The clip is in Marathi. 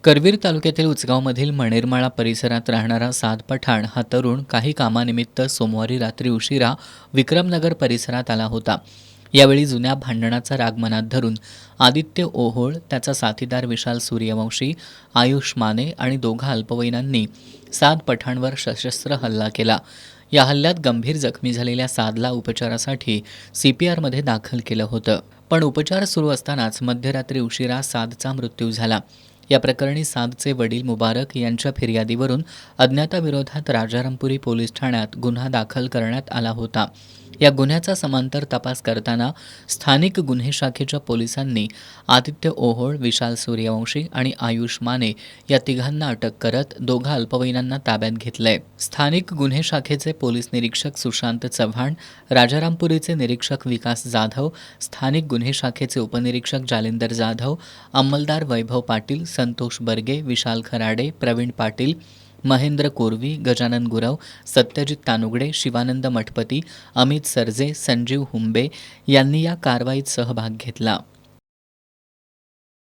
करवीर तालुक्यातील उचगावमधील मणेरमाळा परिसरात राहणारा साद पठाण हा तरुण काही कामानिमित्त सोमवारी रात्री उशिरा विक्रमनगर परिसरात आला होता. यावेळी जुन्या भांडणाचा राग मनात धरून आदित्य ओहोळ, त्याचा साथीदार विशाल सूर्यवंशी, आयुष माने आणि दोघा अल्पवयीनांनी साद पठाणवर सशस्त्र हल्ला केला. या हल्ल्यात गंभीर जखमी झालेल्या सादला उपचारासाठी CPRमध्ये दाखल केलं होतं. पण उपचार सुरू असतानाच मध्यरात्री उशिरा सादचा मृत्यू झाला. या प्रकरणी सादचे वडील मुबारक यांच्या फिर्यादीवरून अज्ञाताविरोधात राजारामपुरी पोलीस ठाण्यात गुन्हा दाखल करण्यात आला होता. या गुन्ह्याचा समांतर तपास करताना स्थानिक गुन्हे शाखेच्या पोलिसांनी आदित्य ओहोळ, विशाल सूर्यवंशी आणि आयुष माने या तिघांना अटक करत दोघा अल्पवयीनांना ताब्यात घेतलंय. स्थानिक गुन्हे शाखेचे पोलीस निरीक्षक सुशांत चव्हाण, राजारामपुरीचे निरीक्षक विकास जाधव, स्थानिक गुन्हे शाखेचे उपनिरीक्षक जालिंदर जाधव, अंमलदार वैभव पाटील, संतोष बर्गे, विशाल खराडे, प्रवीण पाटील, महेंद्र कोरवी, गजानन गुरव, सत्यजित तानुगडे, शिवानंद मठपती, अमित सरजे, संजीव हुंबे यांनी या कारवाईत सहभाग घेतला.